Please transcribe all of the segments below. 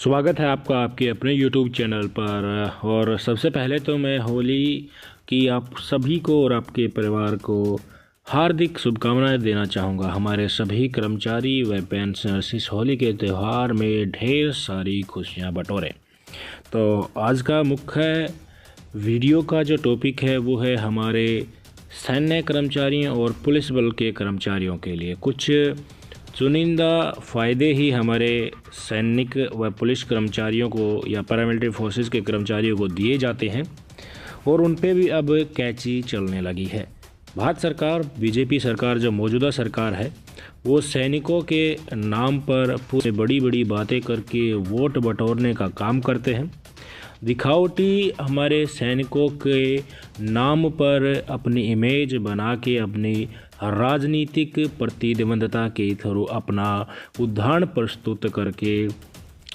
स्वागत है आपका आपके अपने YouTube चैनल पर। और सबसे पहले तो मैं होली की आप सभी को और आपके परिवार को हार्दिक शुभकामनाएं देना चाहूँगा। हमारे सभी कर्मचारी व पेंशनर्स इस होली के त्यौहार में ढेर सारी खुशियां बटोरें। तो आज का मुख्य वीडियो का जो टॉपिक है वो है हमारे सैन्य कर्मचारियों और पुलिस बल के कर्मचारियों के लिए कुछ चुनिंदा फ़ायदे ही हमारे सैनिक व पुलिस कर्मचारियों को या पैरामिलिट्री फोर्सेस के कर्मचारियों को दिए जाते हैं और उन पे भी अब कैची चलने लगी है। भारत सरकार, बीजेपी सरकार जो मौजूदा सरकार है, वो सैनिकों के नाम पर पूरे बड़ी बड़ी बातें करके वोट बटोरने का काम करते हैं। दिखावटी हमारे सैनिकों के नाम पर अपनी इमेज बना के अपनी राजनीतिक प्रतिद्वंद्विता के थ्रू अपना उदाहरण प्रस्तुत करके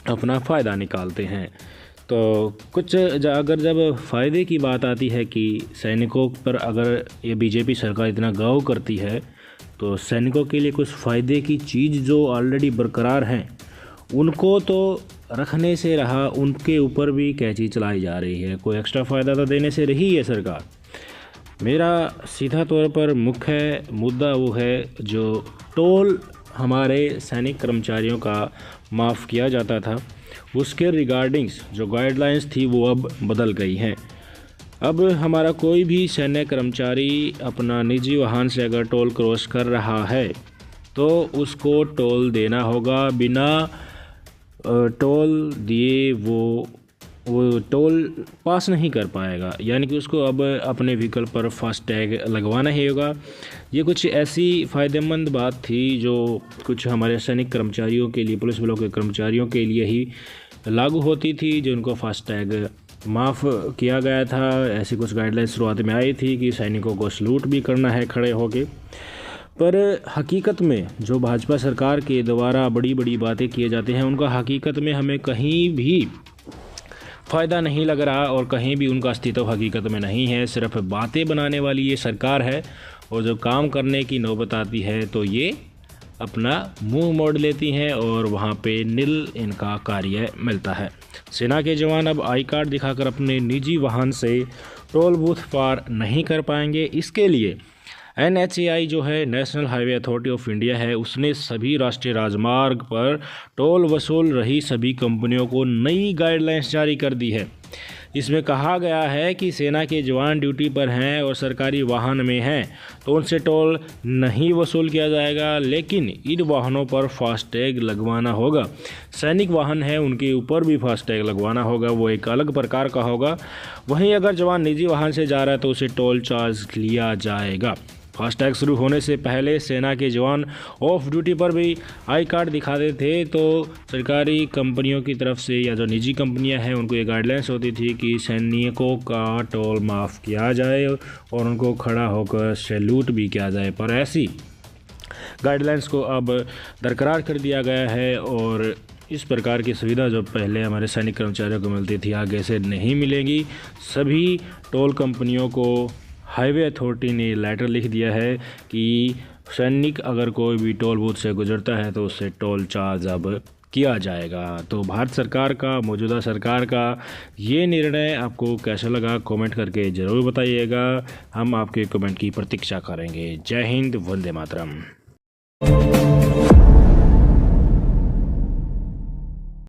अपना फ़ायदा निकालते हैं। तो कुछ अगर जब फ़ायदे की बात आती है कि सैनिकों पर अगर ये बीजेपी सरकार इतना गौर करती है तो सैनिकों के लिए कुछ फ़ायदे की चीज़ जो ऑलरेडी बरकरार हैं उनको तो रखने से रहा, उनके ऊपर भी कैची चलाई जा रही है। कोई एक्स्ट्रा फ़ायदा तो देने से रही है सरकार। मेरा सीधा तौर पर मुख्य मुद्दा वो है जो टोल हमारे सैनिक कर्मचारियों का माफ़ किया जाता था, उसके रिगार्डिंग्स जो गाइडलाइंस थी वो अब बदल गई हैं। अब हमारा कोई भी सैन्य कर्मचारी अपना निजी वाहन से अगर टोल क्रॉस कर रहा है तो उसको टोल देना होगा। बिना टोल दिए वो टोल पास नहीं कर पाएगा, यानी कि उसको अब अपने व्हीकल पर फास्टैग लगवाना ही होगा। ये कुछ ऐसी फ़ायदेमंद बात थी जो कुछ हमारे सैनिक कर्मचारियों के लिए, पुलिस बलों के कर्मचारियों के लिए ही लागू होती थी, जो उनको फास्टैग माफ़ किया गया था। ऐसी कुछ गाइडलाइन शुरुआत में आई थी कि सैनिकों को सलूट भी करना है खड़े होके। पर हकीकत में जो भाजपा सरकार के द्वारा बड़ी बड़ी बातें किए जाते हैं उनका हकीकत में हमें कहीं भी फ़ायदा नहीं लग रहा और कहीं भी उनका अस्तित्व हकीकत में नहीं है। सिर्फ बातें बनाने वाली ये सरकार है और जब काम करने की नौबत आती है तो ये अपना मुंह मोड़ लेती हैं और वहाँ पे निल इनका कार्य मिलता है। सेना के जवान अब आई कार्ड दिखाकर अपने निजी वाहन से टोल बूथ पार नहीं कर पाएंगे। इसके लिए NHAI जो है, national highway authority of India है, उसने सभी राष्ट्रीय राजमार्ग पर टोल वसूल रही सभी कंपनियों को नई गाइडलाइंस जारी कर दी है। इसमें कहा गया है कि सेना के जवान ड्यूटी पर हैं और सरकारी वाहन में हैं तो उनसे टोल नहीं वसूल किया जाएगा, लेकिन इन वाहनों पर फास्टैग लगवाना होगा। सैनिक वाहन है उनके ऊपर भी फास्टैग लगवाना होगा, वो एक अलग प्रकार का होगा। वहीं अगर जवान निजी वाहन से जा रहा है तो उसे टोल चार्ज लिया जाएगा। फास्टैग शुरू होने से पहले सेना के जवान ऑफ ड्यूटी पर भी आई कार्ड दिखाते थे, तो सरकारी कंपनियों की तरफ से या जो निजी कंपनियां हैं उनको ये गाइडलाइंस होती थी कि सैनिकों का टोल माफ़ किया जाए और उनको खड़ा होकर सैल्यूट भी किया जाए। पर ऐसी गाइडलाइंस को अब दरकरार कर दिया गया है और इस प्रकार की सुविधा जो पहले हमारे सैनिक कर्मचारियों को मिलती थी आगे से नहीं मिलेगी। सभी टोल कंपनियों को हाईवे अथॉरिटी ने लेटर लिख दिया है कि सैनिक अगर कोई भी टोल बूथ से गुजरता है तो उससे टोल चार्ज अब किया जाएगा। तो भारत सरकार का, मौजूदा सरकार का ये निर्णय आपको कैसा लगा कमेंट करके ज़रूर बताइएगा। हम आपके कमेंट की प्रतीक्षा करेंगे। जय हिंद, वंदे मातरम।